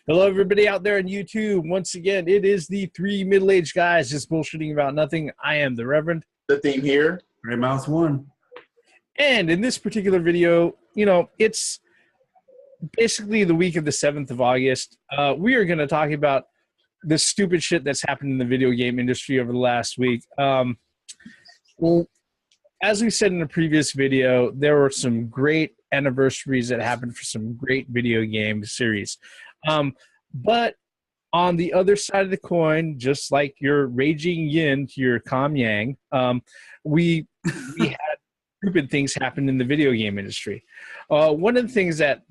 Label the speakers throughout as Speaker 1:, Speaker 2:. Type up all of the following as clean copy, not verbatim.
Speaker 1: Hello, everybody out there on YouTube. Once again, it is the three middle-aged guys just bullshitting about nothing. I am the Reverend.
Speaker 2: The theme here.
Speaker 3: Gray Mouse 1.
Speaker 1: And in this particular video, it's basically the week of the 7th of August. We are going to talk about the stupid shit that's happened in the video game industry over the last week. Well, as we said in the previous video, there were some great anniversaries that happened for some great video game series. But on the other side of the coin, just like your raging yin to your calm yang, we had stupid things happen in the video game industry. One of the things that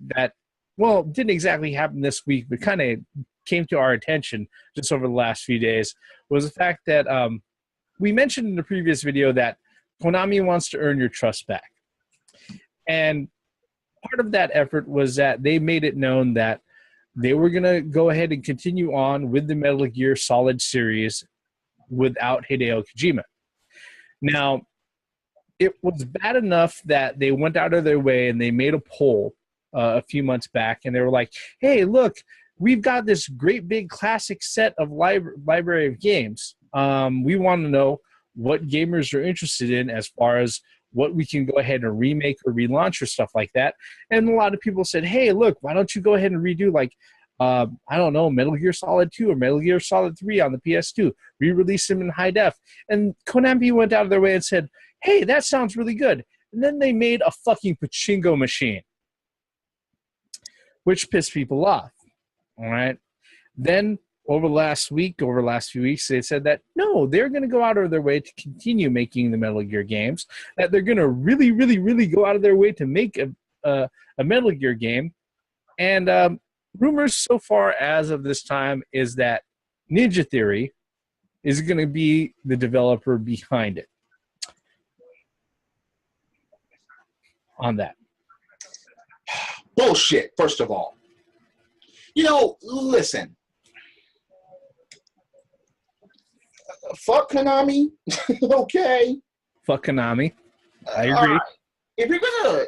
Speaker 1: didn't exactly happen this week, but kind of came to our attention just over the last few days was the fact that we mentioned in the previous video that Konami wants to earn your trust back. And part of that effort was that they made it known that they were going to go ahead and continue on with the Metal Gear Solid series without Hideo Kojima. Now, it was bad enough that they went out of their way and they made a poll a few months back, and they were like, hey, look, we've got this great big classic set of library of games. We want to know what gamers are interested in as far as what we can go ahead and remake or relaunch or stuff like that. And a lot of people said, hey, look, why don't you go ahead and redo, I don't know, Metal Gear Solid 2 or Metal Gear Solid 3 on the PS2, re-release them in high def. And Konami went out of their way and said, hey, that sounds really good. And then they made a fucking pachinko machine, which pissed people off. All right. Then over the last few weeks, they said that, no, they're going to go out of their way to continue making the Metal Gear games, that they're going to really, really, really go out of their way to make a Metal Gear game. And rumors so far as of this time is that Ninja Theory is going to be the developer behind it. On that.
Speaker 2: Bullshit, first of all. Listen. Fuck Konami. Okay.
Speaker 1: Fuck Konami. I agree.
Speaker 2: Right. If you're gonna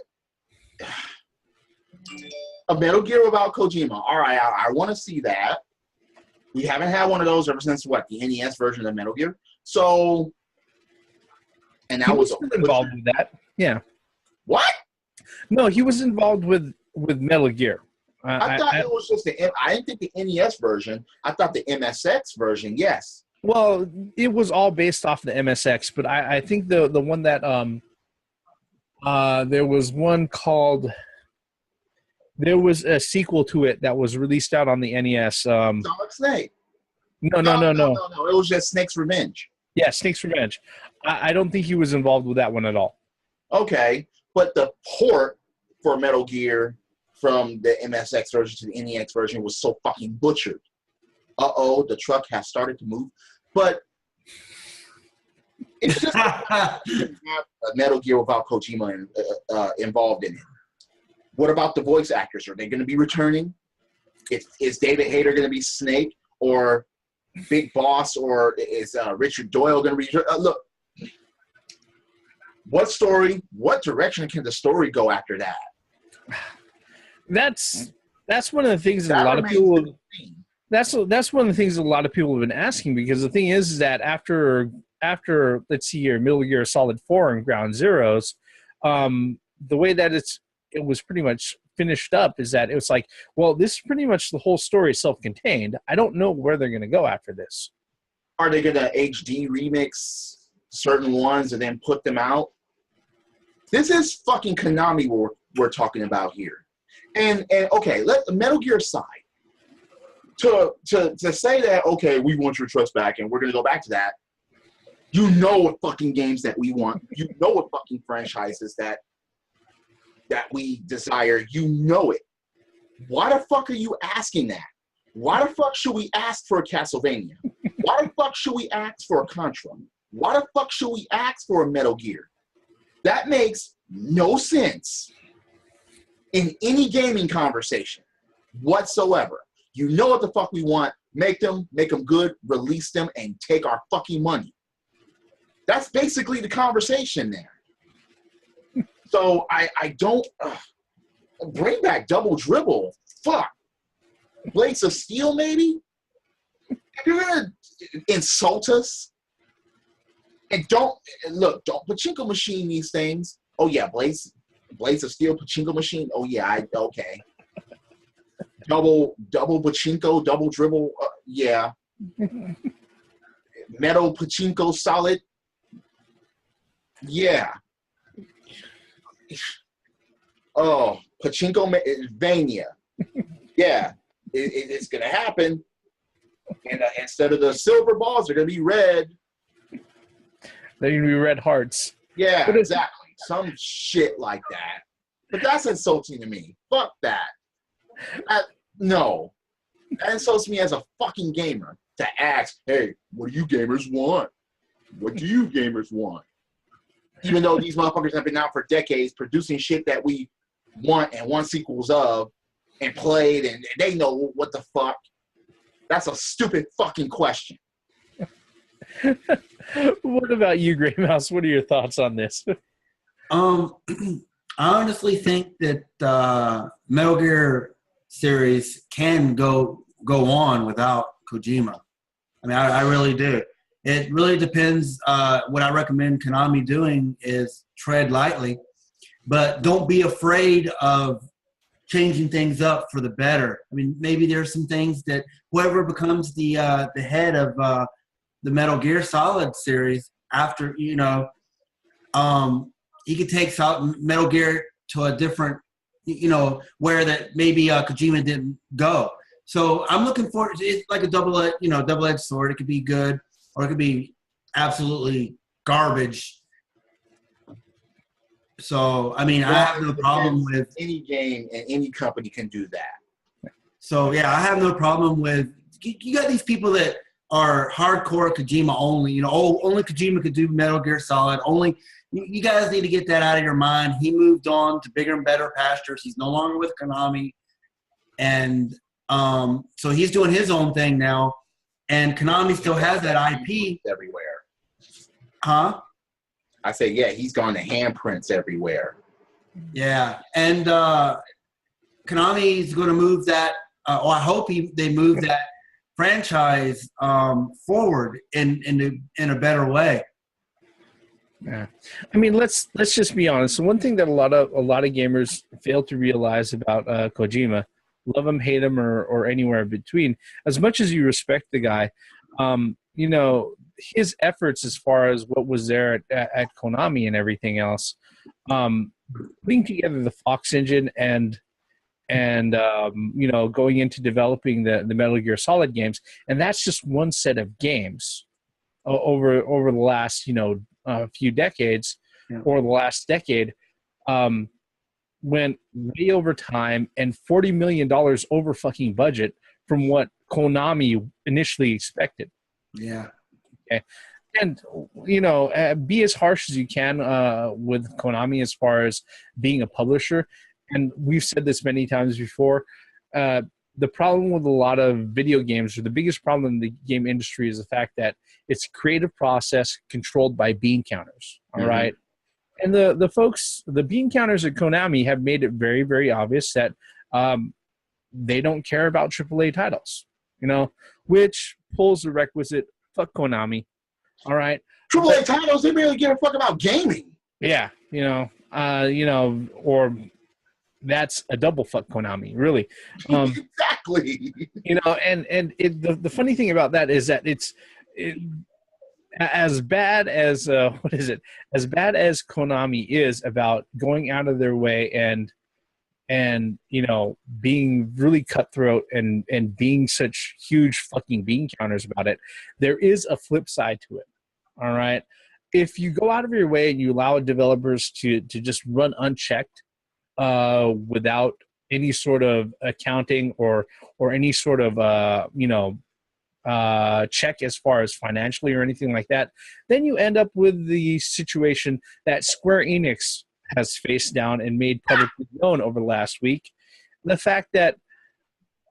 Speaker 2: a Metal Gear without Kojima, all right, I want to see that. We haven't had one of those ever since the NES version of Metal Gear. So, and that was
Speaker 1: involved with that. Yeah.
Speaker 2: What?
Speaker 1: No, he was involved with Metal Gear.
Speaker 2: I thought it was just I didn't think the NES version. I thought the MSX version, yes.
Speaker 1: Well, it was all based off the MSX, but I think the one that there was one called, there was a sequel to it that was released out on the NES.
Speaker 2: Solid Snake.
Speaker 1: No.
Speaker 2: It was just Snake's Revenge.
Speaker 1: Yeah, Snake's Revenge. I don't think he was involved with that one at all.
Speaker 2: Okay, but the port for Metal Gear from the MSX version to the NEX version was so fucking butchered. Uh-oh, the truck has started to move. But it's just a Metal Gear without Kojima involved in it. What about the voice actors? Are they going to be returning? Is David Hayter going to be Snake or Big Boss, or is Richard Doyle going to return? Look, what direction can the story go after that?
Speaker 1: That's one of the things that a lot of people. That's one of the things that a lot of people have been asking, because the thing is that after let's see here, Metal Gear Solid 4 and Ground Zeroes, the way that it was pretty much finished up is that it was like, well, this is pretty much the whole story self-contained. I don't know where they're going to go after this.
Speaker 2: Are they going to HD remix certain ones and then put them out? This is fucking Konami we're talking about here. And okay, let the Metal Gear aside. To say that, okay, we want your trust back and we're going to go back to that, you know what fucking games that we want. You know what fucking franchises that we desire. You know it. Why the fuck are you asking that? Why the fuck should we ask for a Castlevania? Why the fuck should we ask for a Contra? Why the fuck should we ask for a Metal Gear? That makes no sense in any gaming conversation whatsoever. You know what the fuck we want. Make them good, release them, and take our fucking money. That's basically the conversation there. So I don't bring back Double Dribble. Fuck. Blades of Steel, maybe? If you're gonna insult us, and don't pachinko machine these things. Oh yeah, Blades of Steel pachinko machine. Oh yeah, okay. Double pachinko, double dribble. Yeah. Metal pachinko solid. Yeah. Oh, pachinko Vania. Yeah, it's gonna happen. And instead of the silver balls, they're gonna be red.
Speaker 1: They're gonna be red hearts.
Speaker 2: Yeah, exactly. Some shit like that. But that's insulting to me. Fuck that. No. That insults me as a fucking gamer to ask, hey, what do you gamers want? What do you gamers want? Even though these motherfuckers have been out for decades producing shit that we want and want sequels of and played, and they know what the fuck. That's a stupid fucking question.
Speaker 1: What about you, Gray Mouse? What are your thoughts on this?
Speaker 3: I honestly think that Metal Gear series can go on without Kojima. I mean, I really do. It really depends. What I recommend Konami doing is tread lightly, but don't be afraid of changing things up for the better. I mean, maybe there's some things that whoever becomes the head of the Metal Gear Solid series after, he could take Metal Gear to a different, where that maybe Kojima didn't go. So I'm looking for it's like a double-edged sword. It could be good or it could be absolutely garbage. So, I mean, I have no problem with
Speaker 2: any game and any company can do that.
Speaker 3: So, yeah, I have no problem with you got these people that are hardcore Kojima only. Only Kojima could do Metal Gear Solid. Only you guys need to get that out of your mind. He moved on to bigger and better pastures. He's no longer with Konami, and so he's doing his own thing now. And Konami still has that IP
Speaker 2: everywhere.
Speaker 3: Huh?
Speaker 2: I say, yeah, he's gone to handprints everywhere.
Speaker 3: Yeah, and Konami's going to move that. I hope they move that franchise forward in a better way.
Speaker 1: Yeah, I mean, let's just be honest. So one thing that a lot of gamers fail to realize about Kojima, love him, hate him, or anywhere in between, as much as you respect the guy, his efforts as far as what was there at Konami and everything else, putting together the Fox engine and going into developing the Metal Gear Solid games, and that's just one set of games over the last few decades,
Speaker 3: yeah,
Speaker 1: or the last decade, went way over time and $40 million over fucking budget from what Konami initially expected.
Speaker 3: Yeah.
Speaker 1: Okay. And, be as harsh as you can with Konami as far as being a publisher. And we've said this many times before. The problem with a lot of video games, or the biggest problem in the game industry, is the fact that it's a creative process controlled by bean counters. All
Speaker 3: Mm-hmm.
Speaker 1: right. And the bean counters at Konami have made it very, very obvious that they don't care about AAA titles, which pulls the requisite fuck Konami. All right.
Speaker 2: AAA titles, they barely give a fuck about gaming.
Speaker 1: Yeah. Or that's a double fuck Konami, really.
Speaker 2: Exactly.
Speaker 1: The funny thing about that is that it's as bad as as bad as Konami is about going out of their way and being really cutthroat and being such huge fucking bean counters about it, there is a flip side to it. All right. If you go out of your way and you allow developers to just run unchecked, without any sort of accounting or any sort of check as far as financially or anything like that, then you end up with the situation that Square Enix has faced down and made publicly known over the last week. The fact that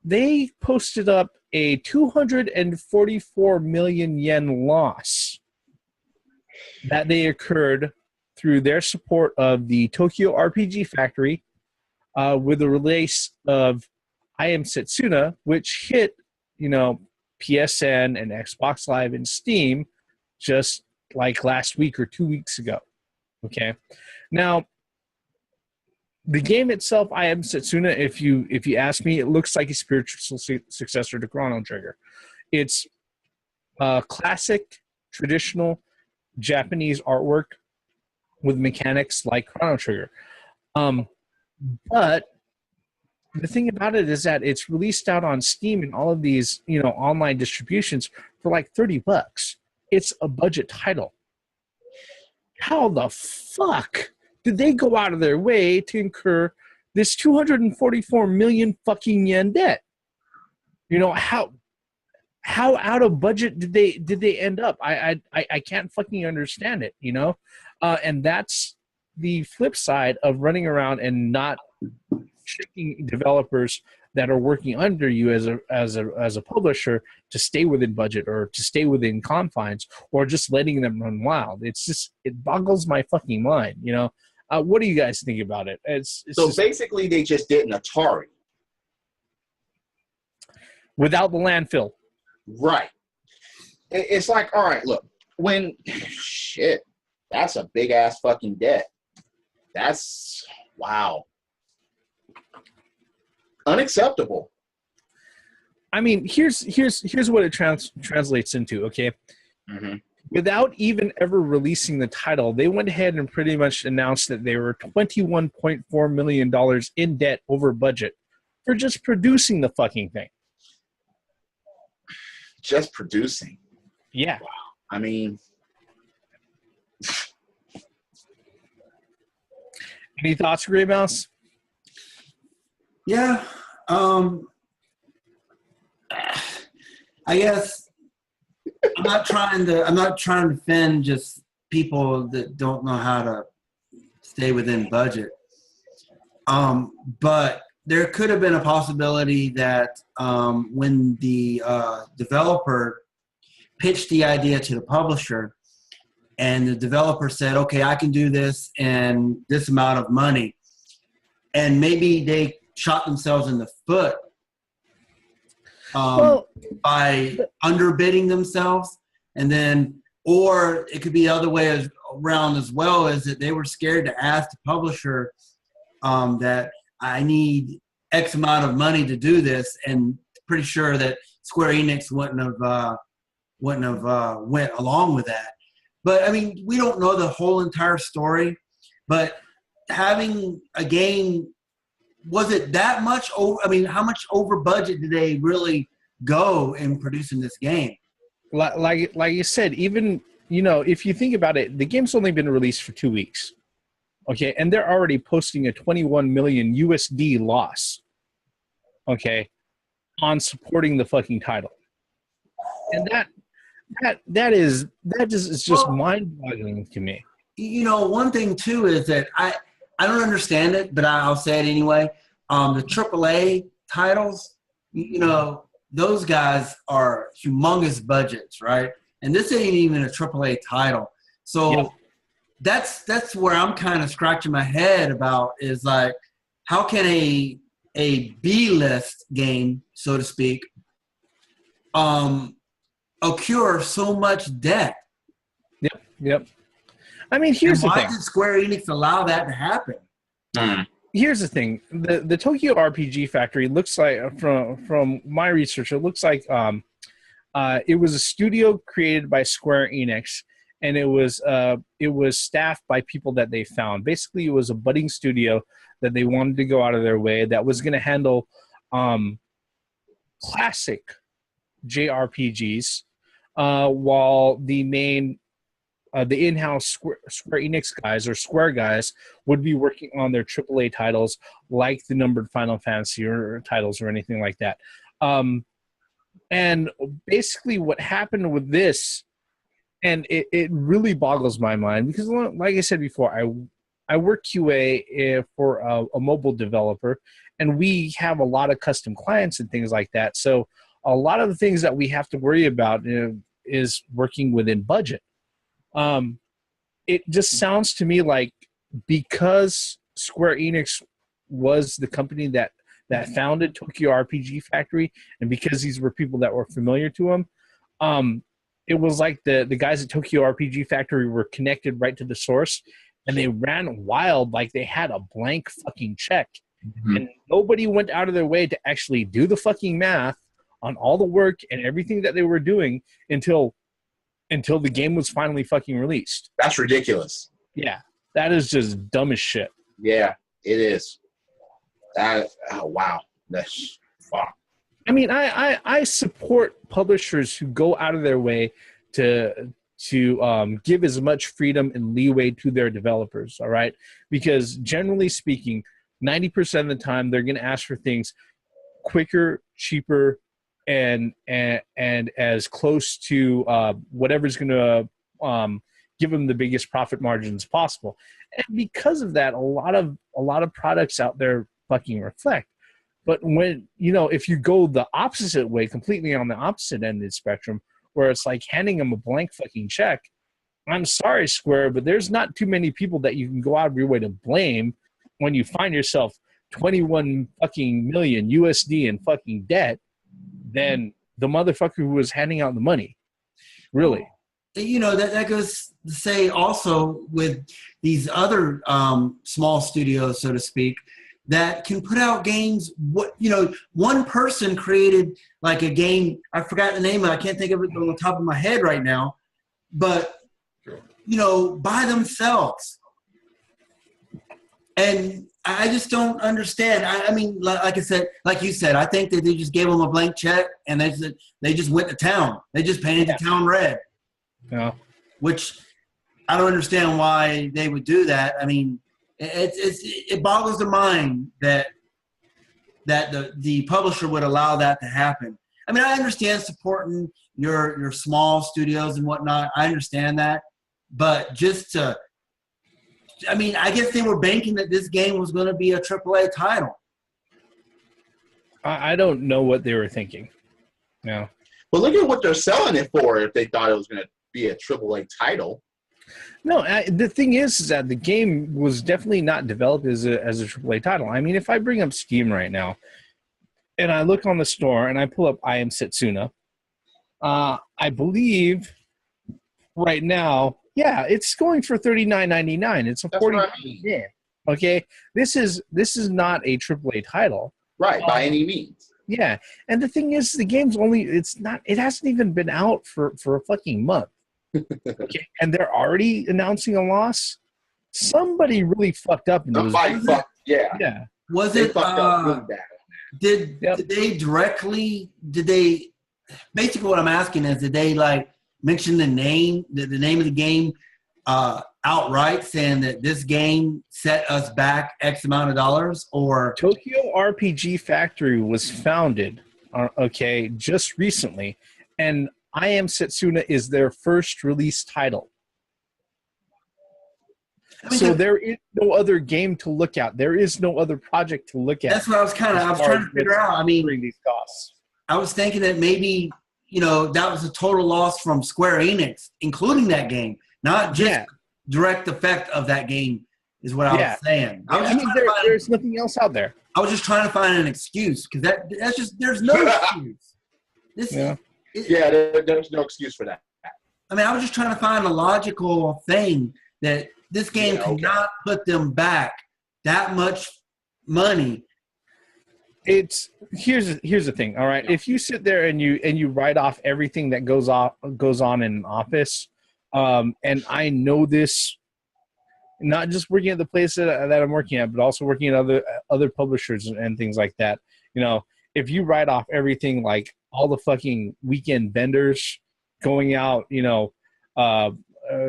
Speaker 1: they posted up a 244 million yen loss that they incurred through their support of the Tokyo RPG Factory with the release of I Am Setsuna, which hit, PSN and Xbox Live and Steam just like last week or 2 weeks ago. Okay. Now, the game itself, I Am Setsuna, if you ask me, it looks like a spiritual successor to Chrono Trigger. It's classic, traditional Japanese artwork with mechanics like Chrono Trigger. But the thing about it is that it's released out on Steam and all of these, online distributions for like $30. It's a budget title. How the fuck did they go out of their way to incur this 244 million fucking yen debt? How out of budget did they end up? I can't fucking understand it, and that's the flip side of running around and not checking developers that are working under you as a publisher to stay within budget or to stay within confines, or just letting them run wild. It boggles my fucking mind. What do you guys think about it? It's
Speaker 2: so basically they just did an Atari
Speaker 1: without the landfill.
Speaker 2: Right. It's like, all right, look, shit, that's a big ass fucking debt. That's, wow. Unacceptable.
Speaker 1: I mean, here's what it translates into, okay?
Speaker 2: Mm-hmm.
Speaker 1: Without even ever releasing the title, they went ahead and pretty much announced that they were $21.4 million in debt over budget for just producing the fucking thing.
Speaker 2: Just producing.
Speaker 1: Yeah.
Speaker 2: Wow. I mean,
Speaker 1: any thoughts, Gray Mouse?
Speaker 3: Yeah. I guess I'm not trying to defend just people that don't know how to stay within budget. But there could have been a possibility that when the developer pitched the idea to the publisher and the developer said, okay, I can do this and this amount of money, and maybe they shot themselves in the foot by underbidding themselves, and then, or it could be the other way around as well, is that they were scared to ask the publisher that I need X amount of money to do this, and pretty sure that Square Enix wouldn't have went along with that. But I mean, we don't know the whole entire story, but having a game, was it that much over? I mean, how much over budget did they really go in producing this game?
Speaker 1: Like you said, even, if you think about it, the game's only been released for 2 weeks. Okay, and they're already posting a 21 million USD loss, okay, on supporting the fucking title. And that is just mind-boggling to me.
Speaker 3: One thing too is that I don't understand it, but I'll say it anyway. The AAA titles, those guys are humongous budgets, right? And this ain't even a AAA title. So yep. That's where I'm kind of scratching my head about, is like, how can a B-list game, so to speak, occur so much debt?
Speaker 1: Yep. I mean, here's the thing.
Speaker 3: Why did Square Enix allow that to happen?
Speaker 1: Here's the thing. The Tokyo RPG Factory looks like, from my research, it looks like it was a studio created by Square Enix, and it was staffed by people that they found. Basically, it was a budding studio that they wanted to go out of their way, that was going to handle classic JRPGs, while the main the in-house Square Enix guys, or Square guys, would be working on their AAA titles, like the numbered Final Fantasy or titles or anything like that. And basically what happened with this, and it really boggles my mind, because like I said before, I work QA for a mobile developer, and we have a lot of custom clients and things like that. So a lot of the things that we have to worry about is working within budget. It just sounds to me like, because Square Enix was the company that that founded Tokyo RPG Factory, and because these were people that were familiar to him, it was like the guys at Tokyo RPG Factory were connected right to the source, and they ran wild like they had a blank fucking check. And nobody went out of their way to actually do the fucking math on all the work and everything that they were doing until the game was finally fucking released.
Speaker 2: That's ridiculous.
Speaker 1: Yeah, that is just dumb as shit.
Speaker 2: Yeah, it is. Oh, wow. That's fuck.
Speaker 1: I mean, I support publishers who go out of their way to give as much freedom and leeway to their developers, all right? Because generally speaking, 90% of the time they're going to ask for things quicker, cheaper, and as close to whatever's going to give them the biggest profit margins possible. And because of that, a lot of products out there fucking reflect. But when, if you go the opposite way, completely on the opposite end of the spectrum, where it's like handing them a blank fucking check, I'm sorry, Square, but there's not too many people that you can go out of your way to blame when you find yourself 21 fucking million USD in fucking debt than the motherfucker who was handing out the money. Really.
Speaker 3: That goes to say also with these other small studios, so to speak, that can put out games. One person created like a game. I forgot the name of it. I can't think of it on the top of my head right now. But, by themselves. And I just don't understand. I mean, like I said, like you said, I think that they just gave them a blank check and they just went to town. They just painted the town red.
Speaker 1: Yeah.
Speaker 3: Which I don't understand why they would do that. I mean, it boggles the mind that the publisher would allow that to happen. I mean, I understand supporting your small studios and whatnot. I understand that, but I guess they were banking that this game was going to be a AAA title.
Speaker 1: I don't know what they were thinking. No.
Speaker 2: But look at what they're selling it for if they thought it was going to be a AAA title.
Speaker 1: No, the thing is that the game was definitely not developed as a AAA title. I mean, if I bring up Steam right now and I look on the store and I pull up I Am Setsuna, I believe right now, yeah, it's going for $39.99. It's a $40 game. Okay, this is not a AAA title,
Speaker 2: right? By any means.
Speaker 1: Yeah, and the thing is, the game's it hasn't even been out for a fucking month. Okay, and they're already announcing a loss. Somebody really fucked up.
Speaker 2: Yeah.
Speaker 3: Was
Speaker 2: they
Speaker 3: it?
Speaker 2: Fucked up really bad.
Speaker 3: Did they directly? Basically, what I'm asking is, did they mention the name of the game outright, saying that this game set us back X amount of dollars? Or
Speaker 1: Tokyo RPG Factory was founded, just recently, and I Am Setsuna is their first release title. So there is no other game to look at. There is no other project to look at.
Speaker 3: That's what I was trying to figure out. I mean,
Speaker 1: these costs.
Speaker 3: I was thinking that maybe that was a total loss from Square Enix, including that game, not just direct effect of that game. Is what I was saying.
Speaker 1: There's nothing else out there.
Speaker 3: I was just trying to find an excuse because that's just there's no excuse.
Speaker 2: There's no excuse for that.
Speaker 3: I mean, I was just trying to find a logical thing that this game cannot put them back that much money.
Speaker 1: Here's the thing, all right? Yeah. If you sit there and you write off everything that goes on in an office, and I know this, not just working at the place that I'm working at, but also working at other publishers and things like that. If you write off everything, like all the fucking weekend vendors going out,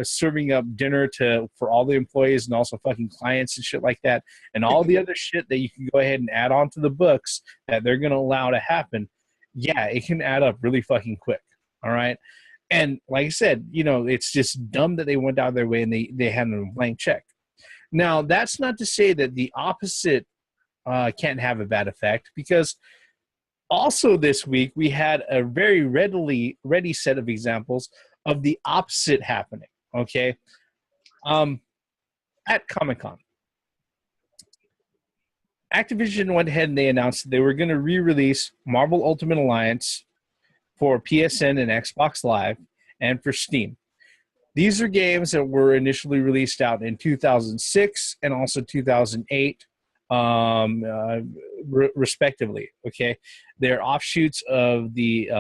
Speaker 1: serving up dinner for all the employees and also fucking clients and shit like that, and all the other shit that you can go ahead and add on to the books that they're going to allow to happen, it can add up really fucking quick. All right. And like I said, it's just dumb that they went out of their way and they had a blank check. Now, that's not to say that the opposite can't have a bad effect, because also this week we had a very ready set of examples of the opposite happening, okay? At Comic-Con. Activision went ahead and they announced that they were going to re-release Marvel Ultimate Alliance for PSN and Xbox Live and for Steam. These are games that were initially released out in 2006 and also 2008, respectively. Okay, they're offshoots of the.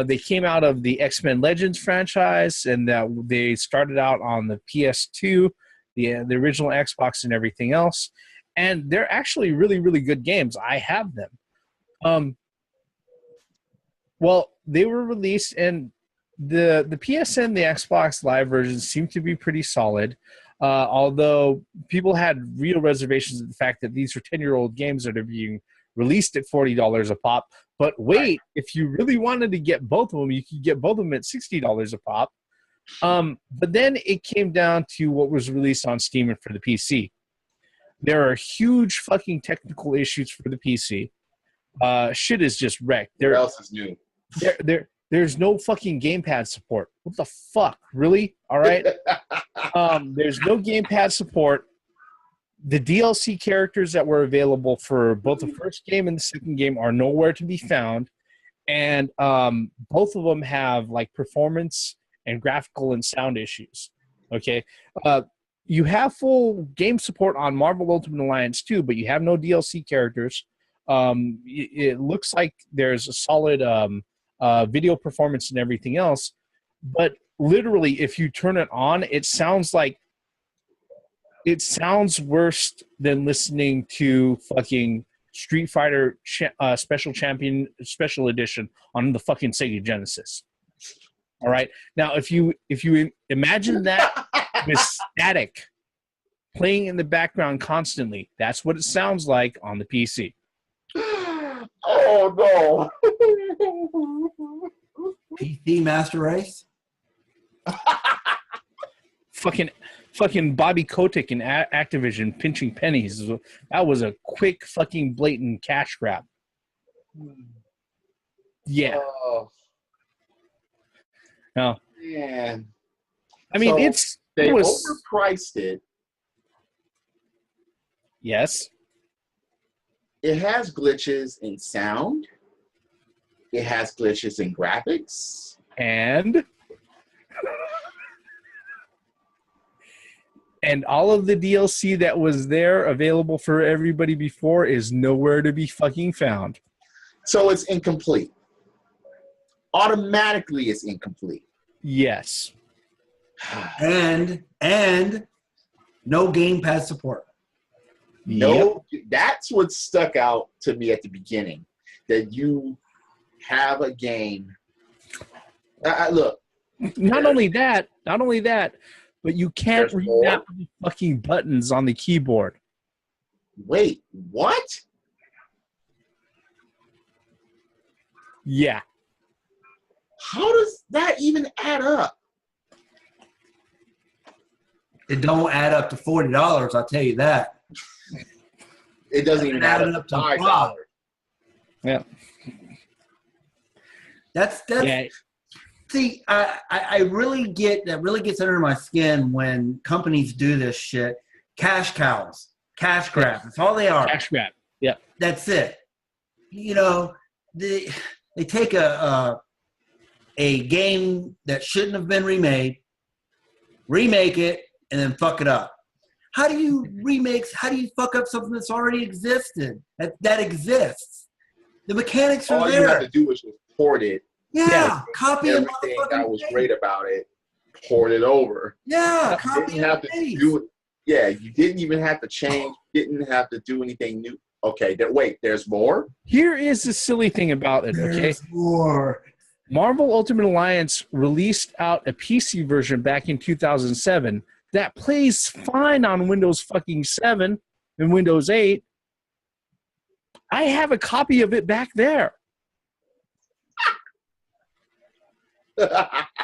Speaker 1: They came out of the X-Men Legends franchise, and that they started out on the PS2, the original Xbox, and everything else. And they're actually really, really good games. I have them. Well, they were released, and the PSN, the Xbox Live versions seem to be pretty solid. Although people had real reservations of the fact that these are 10-year-old games that are being released at $40 a pop. But wait, if you really wanted to get both of them, you could get both of them at $60 a pop. But then it came down to what was released on Steam and for the PC. There are huge fucking technical issues for the PC. Shit is just wrecked.
Speaker 2: What else is new?
Speaker 1: There's no fucking gamepad support. What the fuck? Really? All right. There's no gamepad support. The DLC characters that were available for both the first game and the second game are nowhere to be found. And both of them have like performance and graphical and sound issues. Okay. You have full game support on Marvel Ultimate Alliance 2, but you have no DLC characters. It looks like there's a solid video performance and everything else. But literally, if you turn it on, it sounds worse than listening to fucking Street Fighter Special Edition on the fucking Sega Genesis. All right. Now, if you imagine that with static playing in the background constantly, that's what it sounds like on the PC.
Speaker 2: Oh
Speaker 3: no! PC Master Race.
Speaker 1: Fucking Bobby Kotick and Activision pinching pennies. That was a quick fucking blatant cash grab. Yeah.
Speaker 2: Oh.
Speaker 1: No.
Speaker 2: Man.
Speaker 1: I mean,
Speaker 2: So they overpriced it.
Speaker 1: Yes.
Speaker 2: It has glitches in sound. It has glitches in graphics.
Speaker 1: And all of the DLC that was there available for everybody before is nowhere to be fucking found.
Speaker 2: So it's incomplete. Automatically it's incomplete.
Speaker 1: Yes.
Speaker 3: And no gamepad support.
Speaker 2: No, that's what stuck out to me at the beginning. That you have a game. Look.
Speaker 1: Not only that, but you can't remap the fucking buttons on the keyboard.
Speaker 2: Wait, what?
Speaker 1: Yeah.
Speaker 2: How does that even add up?
Speaker 3: It don't add up to $40, I'll tell you that.
Speaker 2: It doesn't even add up to $5.
Speaker 1: Yeah.
Speaker 3: That's
Speaker 1: yeah.
Speaker 3: See, I really get that. Really gets under my skin when companies do this shit. Cash cows, cash grabs. That's all they are.
Speaker 1: Cash grab. Yeah.
Speaker 3: That's it. You know, they take a game that shouldn't have been remade, remake it, and then fuck it up. How do you fuck up something that's already existed? That exists. The mechanics are there.
Speaker 2: All you have to do is just port it.
Speaker 3: Yeah, copy
Speaker 2: everything that was great about it. Port it over.
Speaker 3: Yeah,
Speaker 2: you didn't have to do it. Yeah, you didn't even have to change. Didn't have to do anything new. Okay, wait, there's more?
Speaker 1: Here is the silly thing about it, okay?
Speaker 3: There's more.
Speaker 1: Marvel Ultimate Alliance released out a PC version back in 2007 that plays fine on Windows fucking 7 and Windows 8. I have a copy of it back there.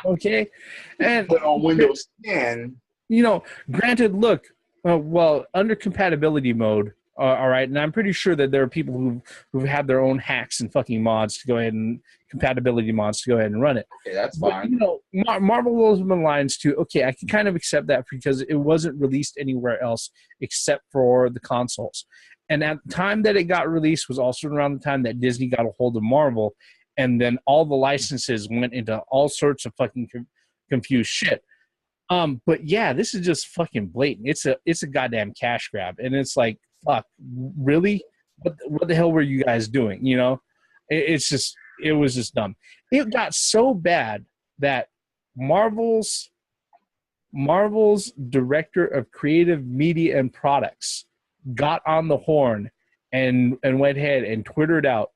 Speaker 1: Okay? And
Speaker 2: but on Windows 10.
Speaker 1: You know, granted, look, well, under compatibility mode, All right, and I'm pretty sure that there are people who've had their own hacks and fucking mods to go ahead and compatibility mods to go ahead and run it.
Speaker 2: Okay, that's
Speaker 1: But,
Speaker 2: fine.
Speaker 1: you know, Marvel Ultimate Alliance 2, okay, I can kind of accept that because it wasn't released anywhere else except for the consoles. And at the time that it got released was also around the time that Disney got a hold of Marvel, and then all the licenses went into all sorts of fucking confused shit. But yeah, this is just fucking blatant. It's a goddamn cash grab, and it's like, fuck, really? What the hell were you guys doing? You know, it was just dumb. It got so bad that Marvel's director of creative media and products got on the horn and went ahead and twittered out,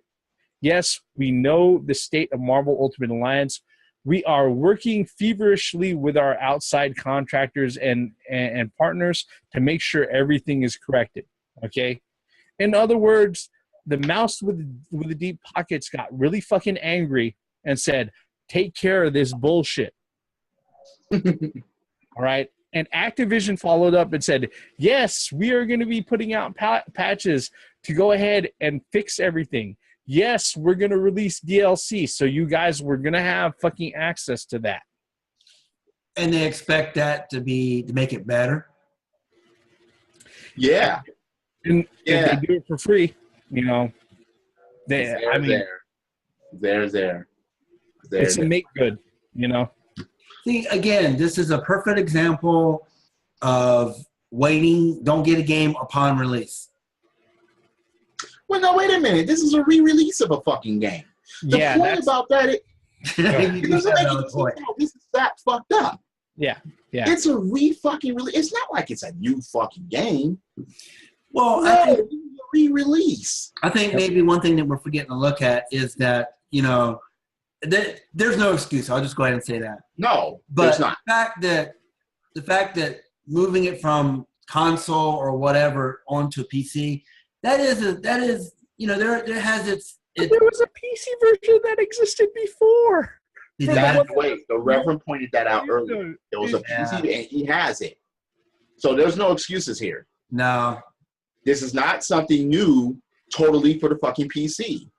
Speaker 1: yes, we know the state of Marvel Ultimate Alliance. We are working feverishly with our outside contractors and partners to make sure everything is corrected. Okay? In other words, the mouse with the deep pockets got really fucking angry and said, take care of this bullshit. All right? And Activision followed up and said, yes, we are going to be putting out patches to go ahead and fix everything. Yes, we're going to release DLC, so you guys were going to have fucking access to that.
Speaker 3: And they expect that to make it better.
Speaker 2: Yeah.
Speaker 1: And if they do it for free, you know,
Speaker 2: There.
Speaker 1: It's a make good, you know.
Speaker 3: See, again, this is a perfect example of waiting. Don't get a game upon release.
Speaker 2: Well, no, wait a minute. This is a re-release of a fucking game. The point about that, it doesn't make any sense. This is that fucked up.
Speaker 1: Yeah.
Speaker 2: It's a re-fucking release. It's not like it's a new fucking game.
Speaker 3: Well,
Speaker 2: no,
Speaker 3: I think
Speaker 2: it's a re-release.
Speaker 3: I think maybe one thing that we're forgetting to look at is that, you know, there's no excuse. I'll just go ahead and say that.
Speaker 2: No,
Speaker 3: but
Speaker 2: there's not.
Speaker 3: The fact that moving it from console or whatever onto PC, that is you know, there has its
Speaker 1: there was a PC version that existed before.
Speaker 2: The Reverend pointed that out earlier. There was a PC and he has it. So there's no excuses here.
Speaker 3: No.
Speaker 2: This is not something new totally for the fucking PC.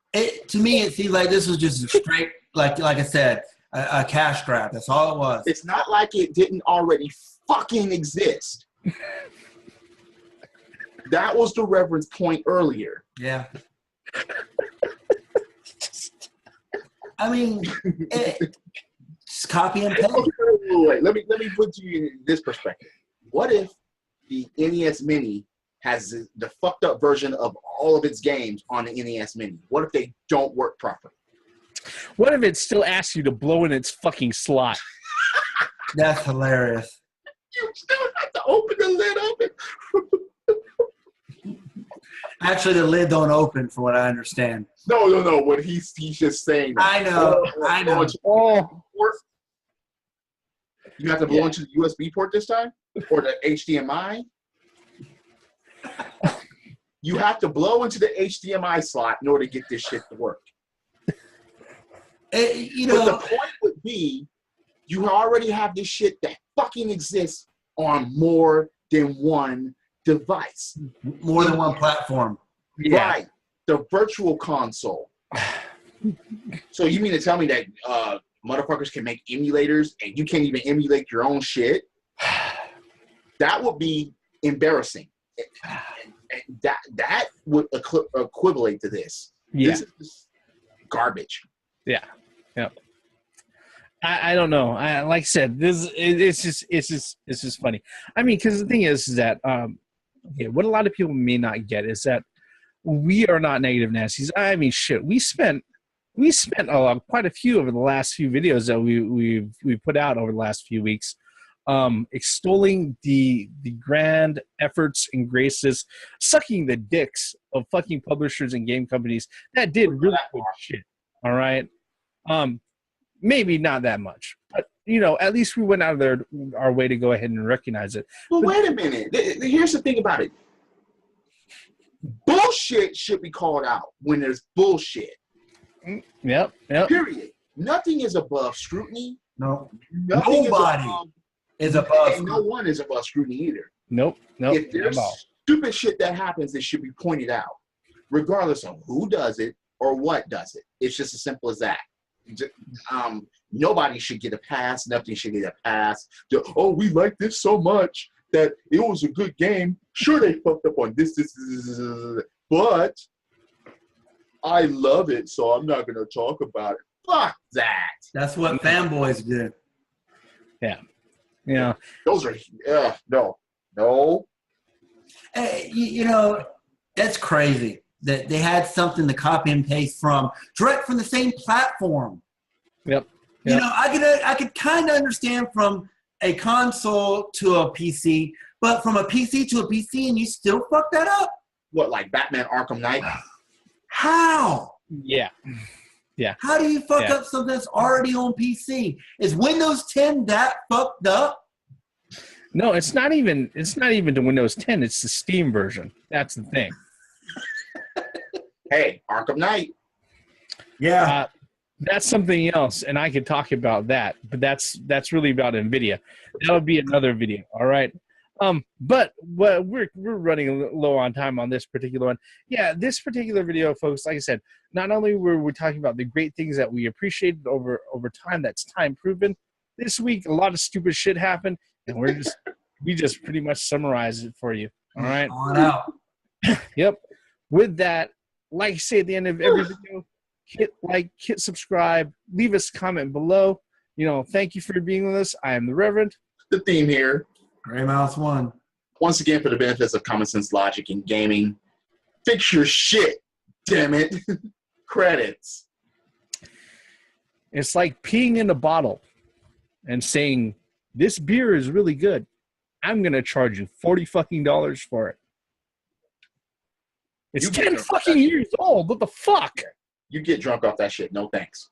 Speaker 3: To me, it seems like this was just a straight, like I said, a cash grab. That's all it was.
Speaker 2: It's not like it didn't already fucking exist. That was the Reverend's point earlier.
Speaker 3: Yeah. I mean, just copy and paste.
Speaker 2: Wait. Let me put you in this perspective. What if the NES Mini has the fucked up version of all of its games on the NES Mini? What if they don't work properly?
Speaker 1: What if it still asks you to blow in its fucking slot?
Speaker 3: That's hilarious.
Speaker 2: You still have to open the lid of it.
Speaker 3: Actually, the lid don't open, from what I understand.
Speaker 2: No. What he's just saying.
Speaker 3: I know.
Speaker 2: You have to blow into the USB port this time, or the HDMI. You have to blow into the HDMI slot in order to get this shit to work.
Speaker 3: You know,
Speaker 2: but the point would be, you already have this shit that fucking exists on more than one device.
Speaker 3: More than one platform.
Speaker 2: Right. The virtual console. So you mean to tell me that motherfuckers can make emulators and you can't even emulate your own shit? That would be embarrassing. And that would equivalent to this.
Speaker 1: Yeah.
Speaker 2: This is garbage.
Speaker 1: Yeah. I don't know. Like I said, it's just funny. I mean, because the thing is that what a lot of people may not get is that we are not negative Nancy's. I mean, shit. We spent quite a few over the last few videos that we put out over the last few weeks, extolling the grand efforts and graces, sucking the dicks of fucking publishers and game companies that did really good shit. All right. Maybe not that much, but you know, at least we went out of our way to go ahead and recognize it.
Speaker 2: Well, wait a minute. Here's the thing about it. Bullshit should be called out when there's bullshit.
Speaker 1: Yep.
Speaker 2: Period. Nothing is above scrutiny.
Speaker 3: No.
Speaker 2: Nobody
Speaker 3: is above.
Speaker 2: And no one is above scrutiny either.
Speaker 1: Nope.
Speaker 2: If there's stupid shit that happens, it should be pointed out, regardless of who does it or what does it. It's just as simple as that. Nobody should get a pass. Nothing should get a pass. Oh, we like this so much that it was a good game. Sure, they fucked up on this, but I love it, so I'm not going to talk about it. Fuck that.
Speaker 3: That's what fanboys do.
Speaker 1: Yeah. Yeah.
Speaker 2: Those are, no.
Speaker 3: Hey, you know, that's crazy that they had something to copy and paste from direct from the same platform.
Speaker 1: Yep.
Speaker 3: You know, I could kind of understand from a console to a PC, but from a PC to a PC, and you still fuck that up.
Speaker 2: What, like Batman Arkham Knight?
Speaker 3: How?
Speaker 1: Yeah. Yeah.
Speaker 3: How do you fuck up something that's already on PC? Is Windows 10 that fucked up?
Speaker 1: No, it's not even the Windows 10. It's the Steam version. That's the thing.
Speaker 2: Hey, Arkham Knight.
Speaker 3: Yeah.
Speaker 1: That's something else, and I could talk about that, but that's really about NVIDIA. That'll be another video, all right? But we're running low on time on this particular one. Yeah, this particular video, folks, like I said, not only were we talking about the great things that we appreciated over time, that's time proven. This week, a lot of stupid shit happened, and we just pretty much summarized it for you, all right?
Speaker 3: On out.
Speaker 1: Yep. With that, like I say at the end of every video, hit like, hit subscribe, leave us a comment below. You know, thank you for being with us. I am the Reverend.
Speaker 2: The theme here.
Speaker 3: Gray Mouse 1.
Speaker 2: Once again, for the benefits of common sense logic in gaming, fix your shit, damn it. Credits.
Speaker 1: It's like peeing in a bottle and saying, this beer is really good. I'm going to charge you $40 fucking for it. It's 10 fucking years old. What the fuck?
Speaker 2: You get drunk off that shit. No thanks.